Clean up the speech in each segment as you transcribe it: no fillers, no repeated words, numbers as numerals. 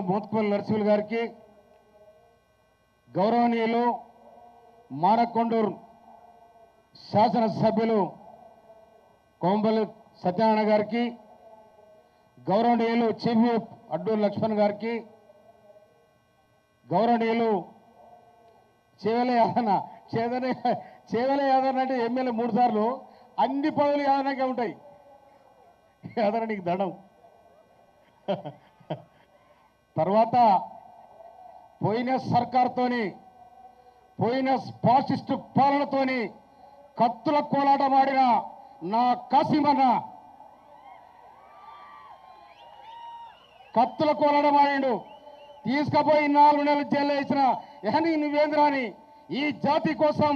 మోత్కుపల్లి నరసింహులు గారికి, గౌరవనీయులు మానకొండూరు శాసనసభ్యులు కోంబలి సత్యనారాయణ గారికి, గౌరవనీయులు చీఫ్ విప్ అడ్డూరు లక్ష్మణ్ గారికి, గౌరవనీయులు చేవెల యాదన్న అంటే ఎమ్మెల్యే 3 సార్లు, అన్ని పదవులు యాదనకే ఉంటాయి. యాదన నీకు దండం. తర్వాత పోయిన సర్కార్తోని, పోయిన ఫాసిస్టు పాలనతోని కత్తుల కోలాటమాడిన నా కాసిమన్న కత్తుల కోలాటమాడిండు. తీసుకుపోయి 4 నెలలు జైలు వేసిన ఎహని నువ్వేంద్రా అని ఈ జాతి కోసం,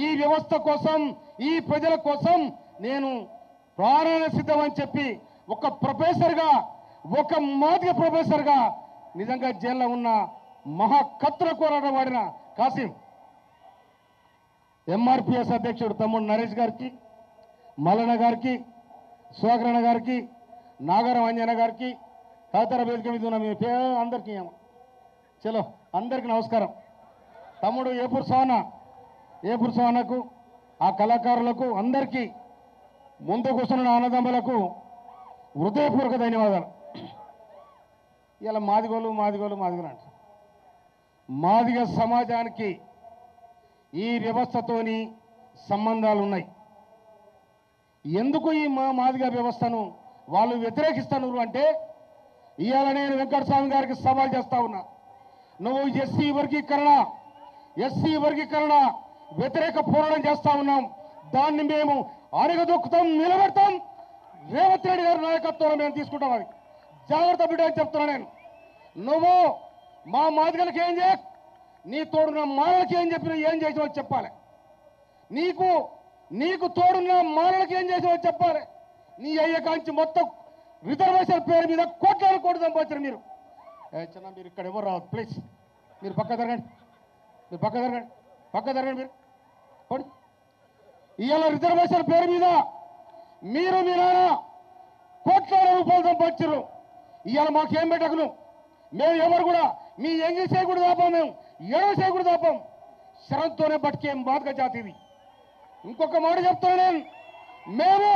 ఈ వ్యవస్థ కోసం, ఈ ప్రజల కోసం నేను ప్రాణాల సిద్ధమని చెప్పి ఒక ప్రొఫెసర్గా, ఒక మాదిగ ప్రొఫెసర్గా నిజంగా జైల్లో ఉన్న మహా కత్తుల కోలాటం వాడిన కాసిం, ఎంఆర్పిఎస్ అధ్యక్షుడు తమ్ముడు నరేష్ గారికి, మల్లన్న గారికి, సుహాకరణ గారికి, నాగరం అంజన గారికి, తదితర వేదిక మీద ఉన్న మీ అందరికీ చలో అందరికీ నమస్కారం. తమ్ముడు ఏపూర్ సోనకు, ఆ కళాకారులకు అందరికీ, ముందు కూర్చున్న ఆనందమ్మలకు హృదయపూర్వక ధన్యవాదాలు. ఇలా మాదిగోలు అంట. మాదిగ సమాజానికి ఈ వ్యవస్థతోని సంబంధాలు ఉన్నాయి. ఎందుకు ఈ మాదిగ వ్యవస్థను వాళ్ళు వ్యతిరేకిస్తున్నారు అంటే, ఇవాళ నేను వెంకటస్వామి గారికి సవాల్ చేస్తా ఉన్నా. నువ్వు ఎస్సీ వర్గీకరణ వ్యతిరేక పోరాటం చేస్తా ఉన్నాం. దాన్ని మేము అణగదొక్కుతాం, నిలబెడతాం. రేవంత్ రెడ్డి గారి నాయకత్వంలో మేము తీసుకుంటాం. అది జాగ్రత్త బిడ్డ అని చెప్తున్నా నేను. నువ్వు మా మాదిగలకి ఏం చేయ, నీ తోడున్న మానలకి ఏం చెప్పినా ఏం చేసావో చెప్పాలి. నీకు తోడున్న మానలకి ఏం చేసావో చెప్పాలి. నీ అయ్య కాంచి మొత్తం రిజర్వేషన్ పేరు మీద కోట్లు సంపాదించారు మీరు. చిన్న మీరు ఇక్కడ ఎవరు రావద్దు ప్లీజ్. మీరు పక్క జరగండి మీరు పోండి. ఇవాళ రిజర్వేషన్ పేరు మీద మీరు మీ నాన్న కోట్లాది రూపాయలు సంపాదించారు. ఇవాళ మాకేం పెట్టకును. మేము ఎవరు కూడా మీ ఎంగి చేయకూడదు దాపాం, మేము ఎడవ చేయకూడదు దాపాం. శరంతోనే బతికే బాధక జాతి ఇది. ఇంకొక మాట చెప్తున్నా నేను.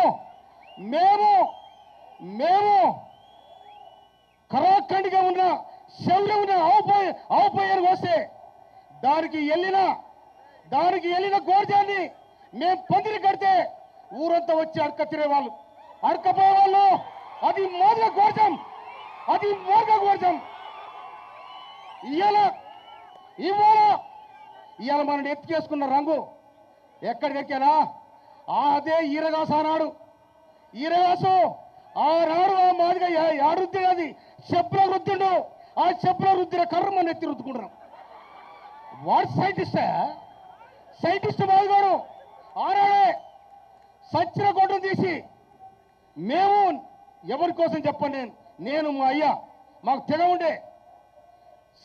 మేము కరాఖండిగా ఉన్న శౌర్యం ఉన్న ఆవుపోయారు వస్తే దానికి వెళ్ళిన గోర్జాన్ని మేము పందిరి కడితే ఊరంతా వచ్చి అడకపోయే వాళ్ళు. అది మోదక గోర్జం. ఇవాళ మనం ఎత్తుకేసుకున్న రంగు ఎక్కడికెక్కానా? అదే ఈరగాసు ఆనాడు. ఈరగాసు ఆనాడు ఆ మాదిగా ఆడుద్ది అది చెప్పుల వృద్ధుడు. ఆ చెప్పుల వృద్ధిన కర్రమని ఎత్తి రుద్దుకుంటున్నాం. వాడు సైంటిస్ట్ మాదిగాడు. ఆనాడే సచ్చిన గొడ్డను తీసి మేము ఎవరి కోసం చెప్పండి, నేను మా అయ్యా మాకు తెగ ఉండే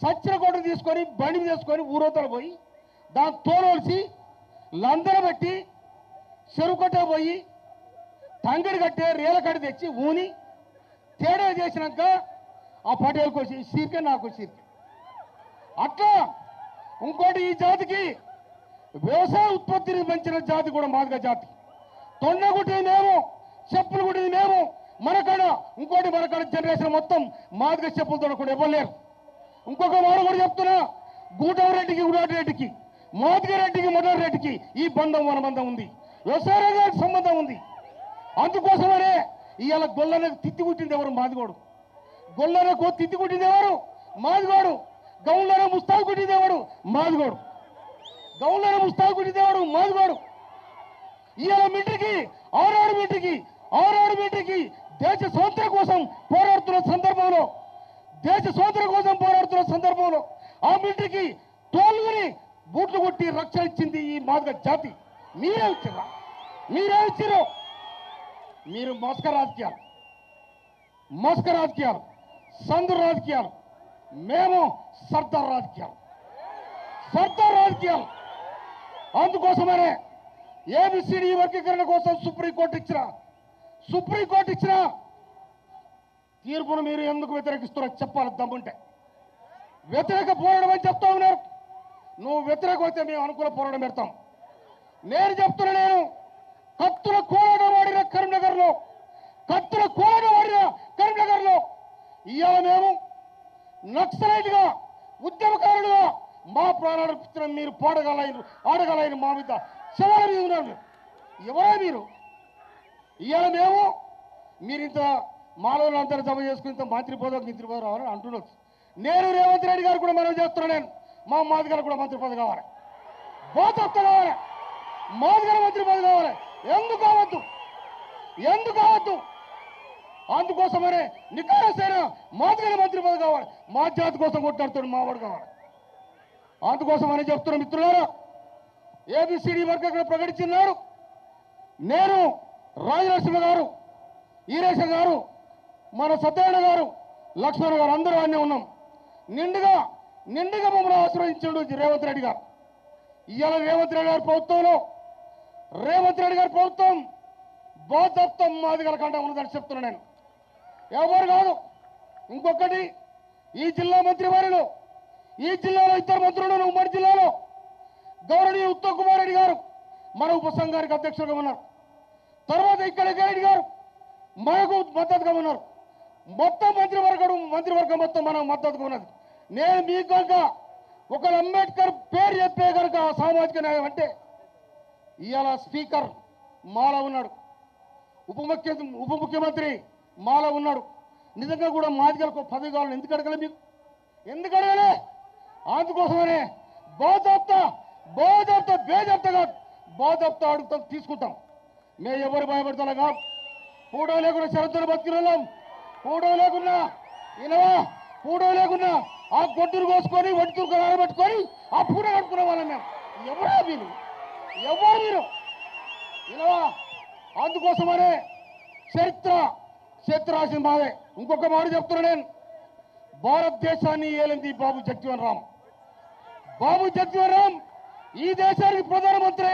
సచ్చిన గొడ్డను తీసుకొని బండి తీసుకొని ఊరోతలు పోయి దాన్ని తోలవలసి లందర పెట్టి చెరుకొట్ట పోయి తంగడి కట్టే రేల కట్టి తెచ్చి ఊని తేడా చేసినాక ఆ పటేల్కి వచ్చి సీరికే నాకు సీరికే. అట్లా ఇంకోటి ఈ జాతికి వ్యవసాయ ఉత్పత్తిని పెంచిన జాతి కూడా మాదిగ జాతి. తొండ కుట్టింది మేము, చెప్పులు కుట్టింది మేము. మనకాడ జనరేషన్ మొత్తం మాదిగ చెప్పులతో కూడా ఇవ్వలేరు. ఇంకొక మాట కూడా చెప్తున్నా. గూటవరెడ్డికి గుడారెడ్డికి, మాదిగ రెడ్డికి మొదలరెడ్డికి ఈ బంధం మన బంధం ఉంది, వ్యవసాయ రంగానికి సంబంధం ఉంది. అందుకోసమనే ఇవాళ గొల్లనకు తిత్తి కుట్టింది ఎవరు? మాదిగోడు. గొల్లనకు తిత్తి కుట్టింది ఎవరు? మాదిగోడు. గౌన్లను ముస్తాగు కుట్టింది ఎవరు? మాదిగోడు. ఇవాళ మీటికి ఆనాడు మీటికి దేశ స్వాతంత్ర్యం కోసం పోరాడుతున్న సందర్భంలో ఆ మీటికి తోలుని బూట్లు కొట్టి రక్షణ ఇచ్చింది ఈ మాదిగ జాతి. మీరే ఇచ్చారు. మీరు మోసక రాజకీయాలు, సందు రాజకీయాలు, మేము సర్దార్ రాజకీయాలు. అందుకోసమనే ఏబిసిడి వర్గీకరణ కోసం సుప్రీంకోర్టు ఇచ్చిన తీర్పును మీరు ఎందుకు వ్యతిరేకిస్తారో చెప్పాలి దమ్ముంటే. వ్యతిరేక పోరాటం అని చెప్తా ఉన్నారు. నువ్వు వ్యతిరేకం అయితే మేము అనుకూల పోరాటం పెడతాం. నేను చెప్తున్నా, నేను కత్తుల కోలాటం ఆడిన కరీంనగర్లో, కత్తుల కోలాటం ఆడిన కరీంనగర్లో ఇవాళ మేము నక్సలైట్గా ఉద్యమకారులుగా మా ప్రాణాలు మీరు ఆడగలైన మా మీద శవాల మీద ఉన్నారు. ఎవరా మీరు? ఇవాళ మీరు ఇంత మానవులు అందరూ జమ చేసుకుని ఇంత మంత్రి పదవి రావాలని అంటున్నారు. నేను రేవంత్ రెడ్డి గారు కూడా మనం చేస్తున్నాను. నేను మా మాదిగలకు కూడా మంత్రి పదవి కావాలి, బోధత్త కావాలి, మాదిగల మంత్రి పదవి కావాలి. ఎందుకు కావద్దు? అందుకోసమనే నికారసైన మాదిగల మంత్రి పదవి కావాలి. మా జాతి కోసం కొట్లాడుతాడు మావాడు కావాలి. అందుకోసమని చెప్తున్న మిత్రులారా, ఏబిసిడి వర్గంగా ప్రకటించినారు. నేను రాజనరసింహ గారు, ఈరేశ గారు, మన సత్యనారాయణ గారు, లక్ష్మణ గారు అందరూ అన్నీ ఉన్నాం. నిండుగా మమ్మల్ని ఆశ్రయించాడు రేవంత్ రెడ్డి గారు. ఇవాళ రేవంత్ రెడ్డి గారి ప్రభుత్వం బోధత్వం మాదిగల కంటే ఉన్నదని చెప్తున్నా నేను. ఎవరు కాదు. ఇంకొకటి, ఈ జిల్లా మంత్రి వారిలో, ఈ జిల్లాలో ఇద్దరు మంత్రులు, ఉమ్మడి జిల్లాలో గౌరవనీయ ఉత్తమ్ కుమార్ రెడ్డి గారు మన ఉపసంఘానికి అధ్యక్షులుగా ఉన్నారు. తర్వాత ఇక్కడ రెడ్డి గారు మనకు మద్దతుగా ఉన్నారు. మొత్తం మంత్రివర్గం మొత్తం మనకు మద్దతుగా ఉన్నది. నేను మీకు కనుక ఒక అంబేద్కర్ పేరు చెప్పే కనుక సామాజిక న్యాయం అంటే ఇవాళ స్పీకర్ మాల ఉన్నాడు, ఉప ముఖ్యమంత్రి మాల ఉన్నాడు. నిజంగా కూడా మాదిగలకు పదవి కావాలని ఎందుకు అడగలే? మీకు ఎందుకు అడగలే? అందుకోసమనే బోధప్తా అడుగుతాం, తీసుకుంటాం. మేము ఎవరు భయపడతాం కాదు. పూడో లేకుండా షరతులు బతికినాం. పూడో లేకున్నా ఆ గొడ్డును కోసుకొని ఒంటితురుకు ఆడబెట్టుకొని ఆ పూడ కట్టుకునే వాళ్ళం మేము. ఎవరు మీరు ఇలా? అందుకోసమనే చరిత్ర రాసిన బాధే. ఇంకొక మాట చెప్తున్నా నేను. భారతదేశాన్ని ఏలింది బాబు జగ్జీవన్ రామ్. ఈ దేశానికి ప్రధానమంత్రి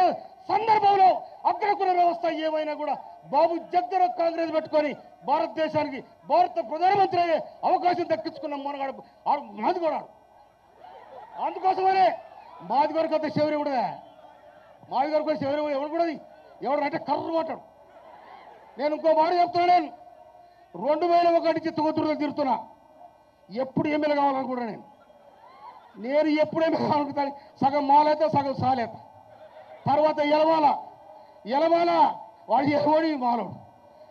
సందర్భంలో అగ్రకుల వ్యవస్థ ఏమైనా కూడా బాబు జగ్జీవన్ కాంగ్రెస్ పెట్టుకొని భారతదేశానికి భారత ప్రధానమంత్రి అయ్యే అవకాశం దక్కించుకున్న మొనగాడు మాదిగోడు. అందుకోసమనే మాదిగోడికి అంత శివరి కూడా, మాదిగోడికి శివరి ఎవరు కూడా ఎవడంటే కర్రు మాట్లాడు. నేను ఇంకో మాట చెప్తున్నా. నేను 2001 చిత్తగొత్తురులో తిరుగుతున్నా. ఎప్పుడు ఎమ్మెల్యే కావాలనుకుంటా నేను ఎప్పుడు ఎమ్మెల్యే కావాలనుకుంటాను. సగం మాలైతే సగం సాలేత. తర్వాత ఎలమాల వాడు ఎవడి మాలోడు.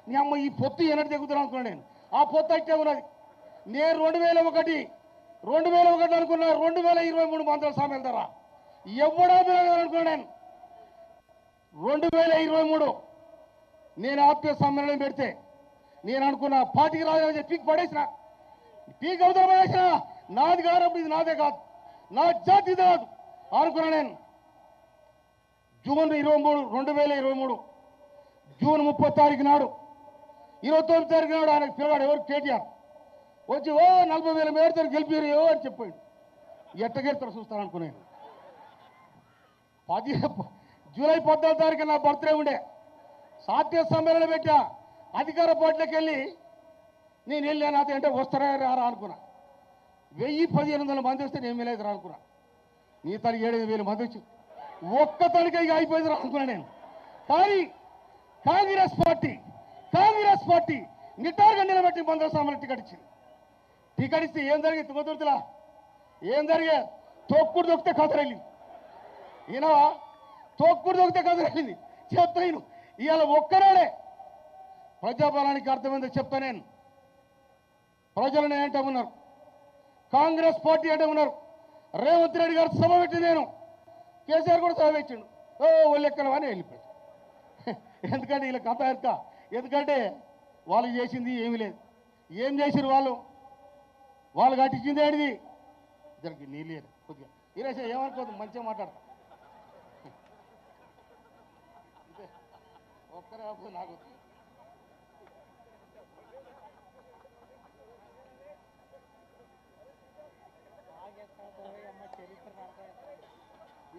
నీ అమ్మ ఈ పొత్తు ఎన్నటి తెగుతున్నాను అనుకున్నాను నేను. ఆ పొత్తు అయితే ఉన్నది. నేను 2001 అనుకున్నా. 2023 మంత్రుల సామెల ధర ఎవడా అనుకున్నాను నేను. 2023 నేను ఆప్య సమ్మేళనం పెడితే నేను అనుకున్నా పార్టీకి రాజు పీక్ పడేసిన, పీక్ అవతల పడేసిన. నాది కాదు, ఇది నాదే కాదు, నా జాతి కాదు అనుకున్నా నేను. జూన్ 23, 2023 జూన్ 30 తారీఖు నాడు, 29 తారీఖు నాడు ఆయనకు పిల్లగాడు ఎవరు కేటీఆర్ వచ్చి 40,000 మేరతో గెలిపారు అని చెప్పాడు. ఎట్టగెడతారు చూస్తాను అనుకున్నాను. జూలై 14 తారీఖు నా బర్త్డే ఉండే. సాధ్య సమ్మేళనం పెట్టా. అధికార పార్టీలోకి వెళ్ళి నేను వెళ్ళాను. అదే అంటే వస్తారా రారా అనుకున్నా. 1000-1500 మంది వస్తే నేను వెళ్ళేది రా అనుకున్నా. నీ తనకి 7,000 మంది వచ్చి ఒక్క తనకి అయిపోయింది రా అనుకున్నా నేను. కానీ కాంగ్రెస్ పార్టీ నిటారుగా నిలబెట్టి మంత్రుల సామాన్లు టికెట్ ఇచ్చింది. టికెట్ ఇస్తే ఏం జరిగింది? తుగతుర్తిలా ఏం జరిగే? తొక్కుడు దొక్కితే కథరెళ్ళింది. ఈయనవా తొక్కుడు దొక్కితే కథరెళ్ళింది. చెప్తాను ఇవాళ ఒక్కనాడే ప్రజాబలానికి అర్థమైందో చెప్తా నేను. ప్రజలను ఏంటో ఉన్నారు, కాంగ్రెస్ పార్టీ అంటే ఉన్నారు. రేవంత్ రెడ్డి గారు సభ పెట్టి నేను, కేసీఆర్ కూడా సభ పెట్టిండు. ఒళ్ళెక్కలు అని వెళ్ళిపోయాడు. ఎందుకంటే వీళ్ళ కథ ఎక్క. ఎందుకంటే వాళ్ళు చేసింది ఏమీ లేదు. ఏం చేసిరు వాళ్ళు కట్టించింది ఏంటిది? ఇద్దరికి నీళ్ళు కొద్దిగా ఈరోజు ఏమనుకోదు, మంచిగా మాట్లాడతా. ఒక్కరే నాకు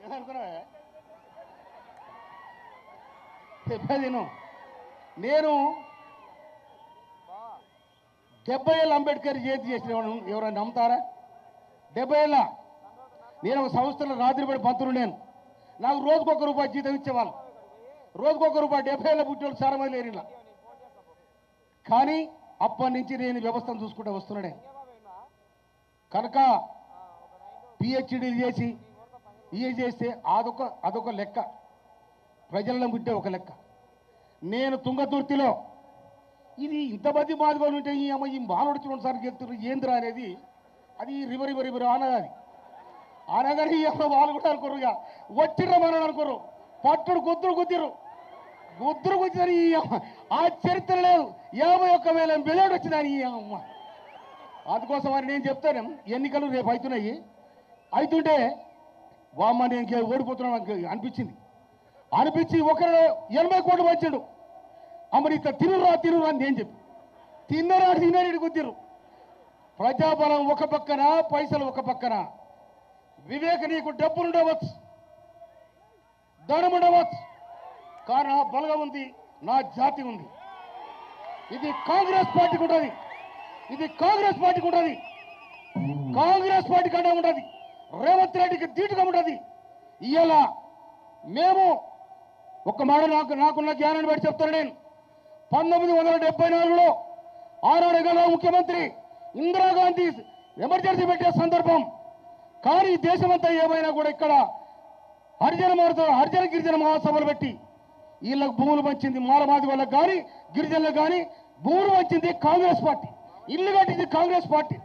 ఏమనుకున్నావా? చెప్పేది నేను 70 ఏళ్ళ అంబేద్కర్ జయంతి చేసిన ఎవరైనా నమ్ముతారా? 70 ఏళ్ళ నేను ఒక సంస్థలో రాత్రిపడి పంతులు. నేను నాకు రోజుకొక రూపాయి జీతం ఇచ్చేవాళ్ళు. రోజుకొక రూపాయి. 70 ఏళ్ళ పుట్టినోళ్ళు చాలా మంది లేరు ఇలా. కానీ అప్పటి నుంచి నేను వ్యవస్థను చూసుకుంటూ వస్తున్నాడే కనుక పిహెచ్డీలు చేసి ఇవి చేస్తే అదొక లెక్క, ప్రజలను పుట్టే ఒక లెక్క. నేను తుంగతుర్తిలో ఇది ఇంతమంది మాదిగోలు ఉంటే ఈ మానవుడు చూడసారి గెలుతున్నారు ఏంద్రా అనేది అది రివరి అనగాది అనగానే ఈ అమ్మ వాళ్ళు కూడా అనుకోరు. ఇక వచ్చిర్ర మనం అనుకోరు. పట్టుడు గుద్దురు గుద్దిదని ఈ అమ్మ ఆ చరిత్ర లేదు. 51,000 బిలియన్ వచ్చిందని ఈ అమ్మ. అందుకోసం అని నేను చెప్తాను, ఎన్నికలు రేపు అవుతున్నాయి. అవుతుంటే వామ్మ నేను ఓడిపోతున్నాను అనిపించి ఒకరు 80 కోట్లు వచ్చాడు. అమ్మని ఇట్లా తిరురా అని నేను చెప్పి తిన్నరాడు గుద్దిరు. ప్రజాబలం ఒక పక్కన, పైసలు ఒక పక్కన. వివేక నీకు డబ్బులు ఉండవచ్చు, ధనం ఉండవచ్చు, కానీ నా బలగం ఉంది, నా జాతి ఉంది. ఇది కాంగ్రెస్ పార్టీకి ఉంటుంది. కాంగ్రెస్ పార్టీ కంటే ఉంటుంది. రేవంత్ రెడ్డికి ధీటుగా ఉంటుంది. ఇవాళ మేము ఒక మాట నాకున్న జ్ఞానాన్ని బట్టి చెప్తాను. నేను 1974లో ఆనాడు గల ముఖ్యమంత్రి ఇందిరాగాంధీ ఎమర్జెన్సీ పెట్టే సందర్భం. కానీ దేశమంతా ఏమైనా కూడా ఇక్కడ హరిజన గిరిజన మహాసభలు పెట్టి వీళ్ళకు భూములు పంచింది. మాలమాది వాళ్ళకి కానీ గిరిజనులకు కానీ భూములు పంచింది కాంగ్రెస్ పార్టీ. ఇల్లు కట్టింది కాంగ్రెస్ పార్టీ.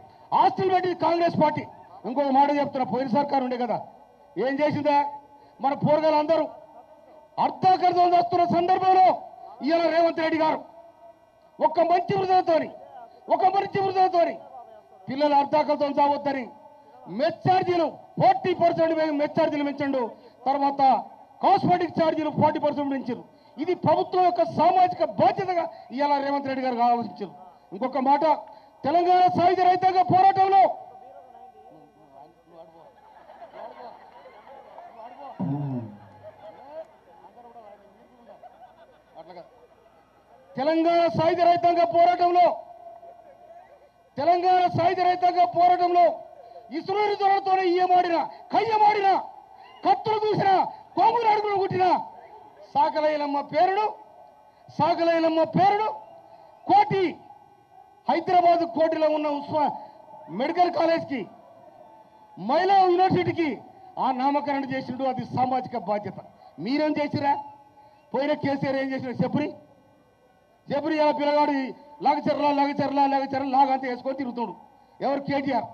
ఆస్తులు పెట్టింది కాంగ్రెస్ పార్టీ. ఇంకొక మాట చెప్తున్నా, పోయిన సర్కారు ఉండే కదా, ఏం చేసిందా? మన పోరగాళ్ళందరూ అర్ధాకర్తలు వస్తున్న సందర్భంలో ఇవాళ రేవంత్ రెడ్డి గారు ఒక మంచి హృదయంతో పిల్లలు అర్ధాకర్తలు చావద్దని మెచ్చార్జీలు 40% మెచ్చార్జీలు పెంచండు. తర్వాత కాస్మెటిక్ ఛార్జీలు 40% పెంచారు. ఇది ప్రభుత్వం యొక్క సామాజిక బాధ్యతగా ఇవాళ రేవంత్ రెడ్డి గారు ఆలోచించారు. ఇంకొక మాట, తెలంగాణ సాయుధ రైతాంగ పోరాటంలో తెలంగాణ సాయుధ రైతాంగ పోరాటంలో ఇసురుని దొరలతోనే ఇయ్యమాడిన, కయ్యమాడిన, కత్తులు దూసిన, కోములు అడుగులు కుట్టిన సాకలైలమ్మ పేరుడు కోటి, హైదరాబాద్ కోటిలో ఉన్న మెడికల్ కాలేజ్కి, మహిళా యూనివర్సిటీకి ఆ నామకరణ చేసిండు. అది సామాజిక బాధ్యత. మీరేం చేసిరా? పోయిన కేసీఆర్ ఏం చేసిన? జబరి ఇలా పిల్లగాడు లగచర్ల లాగంతా వేసుకొని తిరుగుతాడు. ఎవరు? కేటీఆర్.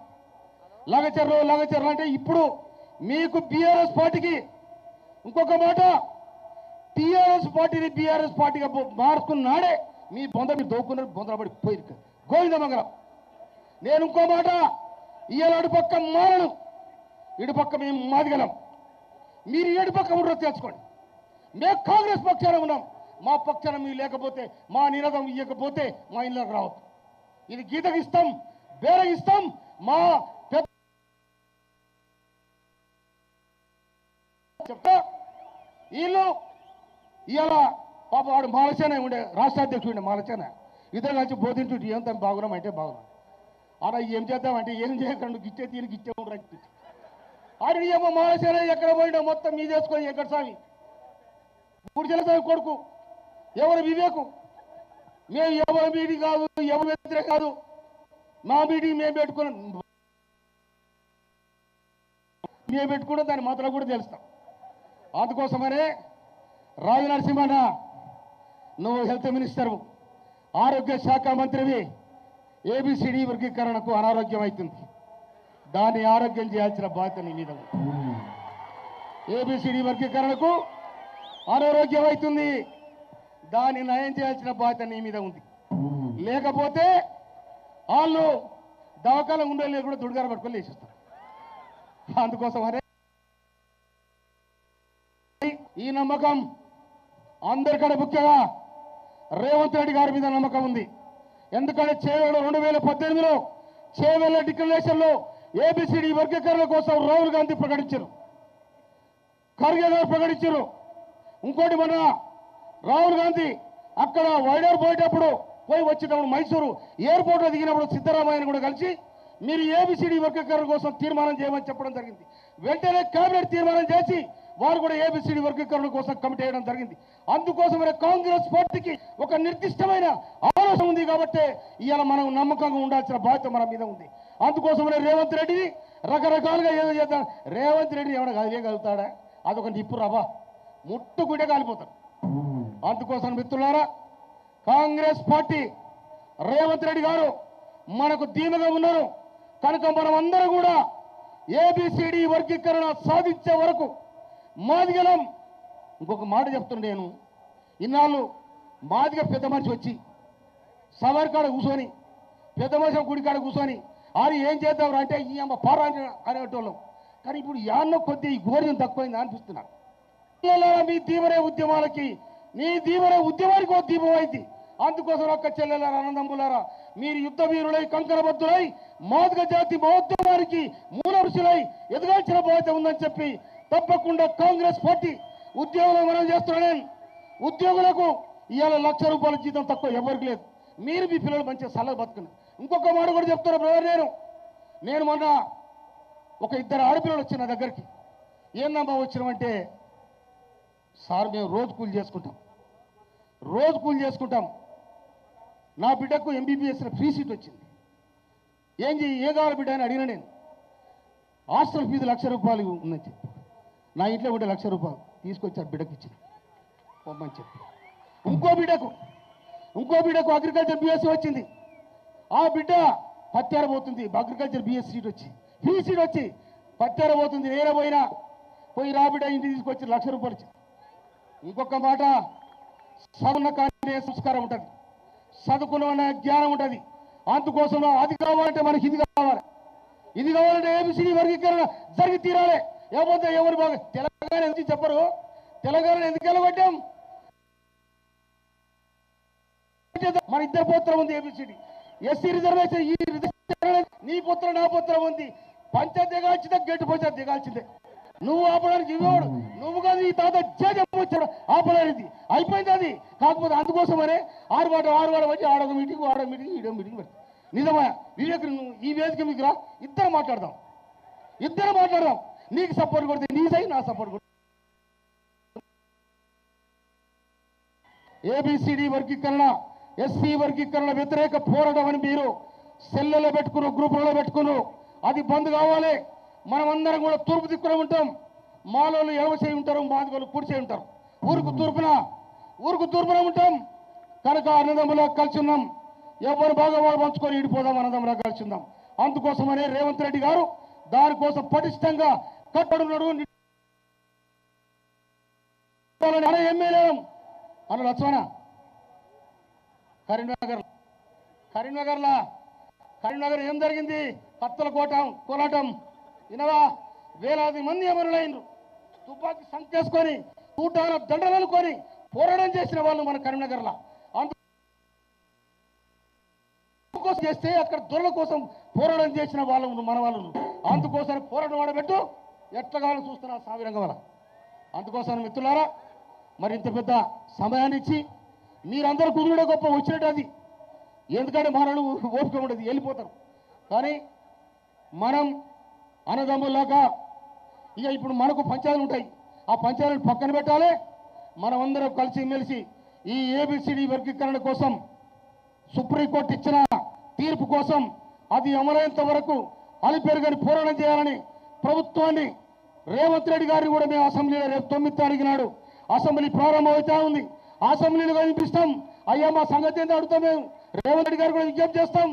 లగచర్ల అంటే ఇప్పుడు మీకు బీఆర్ఎస్ పార్టీకి ఇంకొక మాట, టీఆర్ఎస్ పార్టీని బీఆర్ఎస్ పార్టీగా మార్చుకున్నాడే మీ బొంద మీరు దోక్కున్నారు, బొందల పడి పోయి గోవిందమంగళం. నేను ఇంకో మాట, ఇవాళ అడుపక్క మారను, ఇటుపక్క మేము మాదిగలం. మీరు ఏడుపక్క ఉండరో తెలుసుకోండి. మేము కాంగ్రెస్ పక్షాన ఉన్నాం. మా పక్షాన మీరు లేకపోతే, మా నినాదం ఇవ్వకపోతే మా ఇళ్ళకి రావద్దు. ఇది గీతకి ఇస్తాం, బేరకి ఇస్తాం. మా చెప్తా వీళ్ళు ఇవాళ పాప వాడు మాలసేన ఉండే రాష్ట్ర అధ్యక్షుడు మాలసేన ఇద్దరు కలిసి బోధించుంటే ఏం తను బాగున్నాం అంటే బాగున్నాం. అలా ఏం చేద్దామంటే ఏం చేయకండు, గిచ్చే తీరు గిచ్చే ఉండరు. ఆడి ఏమో మాలసేన ఎక్కడ పోయినా మొత్తం మీ చేసుకొని ఎక్కడ స్వామి గుడిచెల స్వామి కొడుకు ఎవరు వివేకు. మేము ఎవరి మీటింగ్ కాదు, ఎవరు వ్యతిరేక కాదు. మా మీటింగ్ మేము పెట్టుకున్నాం దాని మాత్రం కూడా తెలుస్తాం. అందుకోసమనే రాజు నరసింహన్న, నువ్వు హెల్త్ మినిస్టర్, ఆరోగ్య శాఖ మంత్రివి. ఏబిసిడి వర్గీకరణకు అనారోగ్యం అవుతుంది, దాన్ని ఆరోగ్యం చేయాల్సిన బాధ్యత నీ మీద. ఏబిసిడి వర్గీకరణకు అనారోగ్యం అవుతుంది, దాన్ని నయం చేయాల్సిన బాధ్యత నీ మీద ఉంది. లేకపోతే వాళ్ళు దవాఖాన ఉండేది కూడా దుడిగార పట్టుకొని లేచిస్తారు. అందుకోసమనే ఈ నమ్మకం అందరికంటే ముఖ్యంగా రేవంత్ రెడ్డి గారి మీద నమ్మకం ఉంది. ఎందుకంటే చేవేళ్ళ 2018లో చేవేళ్ళ డిక్లరేషన్లో ఏబిసిడి వర్గీకరణ కోసం రాహుల్ గాంధీ ప్రకటించారు, ఖర్గే గారు ప్రకటించారు. ఇంకోటి మన రాహుల్ గాంధీ అక్కడ వైడర్ పోయేటప్పుడు వచ్చేటప్పుడు మైసూరు ఎయిర్పోర్ట్లో దిగినప్పుడు సిద్ధరామయ్యను కూడా కలిసి మీరు ఏబిసిడి వర్గీకరణ కోసం తీర్మానం చేయమని చెప్పడం జరిగింది. వెంటనే కేబినెట్ తీర్మానం చేసి వారు కూడా ఏబిసిడి వర్గీకరణ కోసం కమిటీ వేయడం జరిగింది. అందుకోసమే కాంగ్రెస్ పార్టీకి ఒక నిర్దిష్టమైన ఆలోచన ఉంది కాబట్టి ఇవాళ మనం నమ్మకంగా ఉండాల్సిన బాధ్యత మన మీద ఉంది. అందుకోసమే రేవంత్ రెడ్డిని రకరకాలుగా ఏదో చేద్దాం. రేవంత్ రెడ్డి ఏమైనా కలిగలుగుతాడా? అదొక నిప్పు రవ్వ, ముట్టుకుంటే కాలిపోతాడు. అందుకోసం మిత్రులారా, కాంగ్రెస్ పార్టీ రేవంత్ రెడ్డి గారు మనకు ధీమగా ఉన్నారు కనుక మనం అందరం కూడా ఏబిసిడి వర్గీకరణ సాధించే వరకు మాదిగలం. ఇంకొక మాట చెప్తున్నా నేను, ఇన్నాళ్ళు మాదిగ పెద్ద మనిషి వచ్చి సవర్ కాడ కూర్చొని, పెద్ద మనిషి గుడి కాడ కూర్చొని అది ఏం చేద్దాం అంటే ఈ అమ్మ పారా అనేటోళ్ళం. కానీ ఇప్పుడు యాన్నో కొద్ది ఈ ఘోర్యం తక్కువైంది అనిపిస్తున్నారు. మీ దీవరే ఉద్యమాలకి, నీ దీవరే ఉద్యమానికి ఒక దీపం అయింది. అందుకోసం ఒక్క చెల్లెలారా, అన్నదమ్ములారా, మీరు యుద్ధ వీరులై కంకరబద్దులై మాదిగ జాతి మహోద్యమానికి మూలపురుషులై ఎదగాల్సిన బాధ్యత ఉందని చెప్పి తప్పకుండా కాంగ్రెస్ పార్టీ ఉద్యోగులు మనం చేస్తున్నాను. ఉద్యోగులకు ఇవాళ ₹1,00,000 జీతం తక్కువ ఎవరికి లేదు. మీరు మీ పిల్లలు మంచిగా సలహా బతుకున్నారు. ఇంకొక మాట కూడా చెప్తున్నా బ్రదర్, నేను మొన్న ఒక 2 ఆడపిల్లలు వచ్చిన నా దగ్గరికి. ఏందమ్మా వచ్చినామంటే, సార్ మేము రోజు కూలి చేసుకుంటాం, నా బిడ్డకు ఎంబీబీఎస్ ఫ్రీ సీట్ వచ్చింది. ఏం కావాలి బిడ్డ అని అడిగిన. నేను హాస్టల్ ఫీజు ₹1,00,000 ఉందని చెప్పి నా ఇంట్లో ఉంటే ₹1,00,000 తీసుకొచ్చి ఆ బిడ్డకి ఇచ్చిన పొమ్మని చెప్పి. ఇంకో బిడ్డకు అగ్రికల్చర్ బీఎస్సీ వచ్చింది. ఆ బిడ్డ పత్యార పోతుంది, అగ్రికల్చర్ బీఎస్సీ సీట్ వచ్చి ఫ్రీ సీట్ వచ్చి పత్యార పోతుంది. నేనే పోయి రా బిడ్డ ఇంటికి తీసుకొచ్చి ₹1,00,000 ఇచ్చింది. ఇంకొక మాట, చదువున్న కానీ సంస్కారం ఉంటుంది, చదువుకున్న జ్ఞానం ఉంటుంది. అందుకోసం అది కావాలంటే మనకి ఇది కావాలంటే ఏబిసిడి వర్గీకరణ జరిగి తీరాలి. ఏమంటే ఎవరు బాగా తెలంగాణ ఎందుకు చెప్పరు? తెలంగాణ ఎందుకు వెళ్ళగొట్టాం? మన ఇద్దరు పుత్రం ఉంది ఏబిసిడి, ఎస్సీ రిజర్వేషన్. ఈ రిజర్వేషన్ నీ పుత్రం నా పుత్రం ఉంది. పంచాయతీ దిగాల్సిందే, గెట్టు పంచాయతీ దిగాల్సిందే. నువ్వు ఆపడానికి ఇవ్వడు, నువ్వు కాదు ఈ తాత వచ్చాడు ఆపడానికి అయిపోయింది అది. కాకపోతే అందుకోసమనే ఆరువాడ వచ్చి ఆడొక మీటింగ్ ఈడో మీటింగ్ పెడతాం. నిజమా వివేక్, నువ్వు ఈ వేదిక మీకు రా, ఇద్దరు మాట్లాడదాం. నీకు సపోర్ట్ కొడితే నీ సై, నా సపోర్ట్ కొడితే. ఏబిసిడి వర్గీకరణ, ఎస్సీ వర్గీకరణ వ్యతిరేక పోరాటం అని మీరు సెల్లలో పెట్టుకున్నారు, గ్రూపులలో పెట్టుకున్నారు. అది బంద్ కావాలి. మనమందరం కూడా తూర్పు దిక్కున ఉంటాం. మాలోళ్ళు ఎడమ చేయి ఉంటారు, మాదిగోళ్ళు కుడి చేయి ఉంటారు. ఊరుకు తూర్పున ఉంటాం కనుక అన్నదమ్ములా కలిసి ఉన్నాం. ఎవరు బాగా వాళ్ళు పంచుకొని ఇడిపోదాం, అన్నదమ్ములా కలిసి ఉందాం. అందుకోసమనే రేవంత్ రెడ్డి గారు దానికోసం పటిష్టంగా కట్టడున్నాడు. ఎమ్మెల్యే అన్న లక్ష్మణ కరీంనగర్ ఏం జరిగింది? కత్తల కోలాటం వినవా? వేలాది మంది అమరులైనరు. తుపాకీ సంకేసుకొని, తూటాల దండలనుకొని పోరాటం చేసిన వాళ్ళు మన కరీంనగర్లో. అందుకోసం చేస్తే అక్కడ దొరల కోసం పోరాటం చేసిన వాళ్ళు మన వాళ్ళు. అందుకోసం పోరాటం ఆడబెట్టు ఎట్లగాలను చూస్తున్నా సావిరంగం వల్ల. అందుకోసం మిత్రులారా, మరి ఇంత పెద్ద సమయాన్ని ఇచ్చి మీరందరూ కుదురుడే గొప్ప వచ్చినట్టు అది. ఎందుకంటే మనలు ఓపిక ఉండదు, వెళ్ళిపోతారు. కానీ మనం అన్నదమ్ములాగా ఇక ఇప్పుడు మనకు పంచాయతీలు ఉంటాయి, ఆ పంచాయతీలు పక్కన పెట్టాలి. మనమందరం కలిసిమెలిసి ఈ ఏబిసిడి వర్గీకరణ కోసం సుప్రీంకోర్టు ఇచ్చిన తీర్పు కోసం అది అమలైనంత వరకు అలిపెరుగని పోరాటం చేయాలని ప్రభుత్వాన్ని, రేవంత్ రెడ్డి గారిని కూడా మేము అసెంబ్లీలో రేపు 9వ తారీఖు నాడు అసెంబ్లీ ప్రారంభమవుతా ఉంది. అసెంబ్లీలో కనిపిస్తాం. అయ్యా మా సంగతి ఏంటో అడుగుతాం. మేము రేవంత్ రెడ్డి గారు కూడా విజ్ఞప్తి చేస్తాం.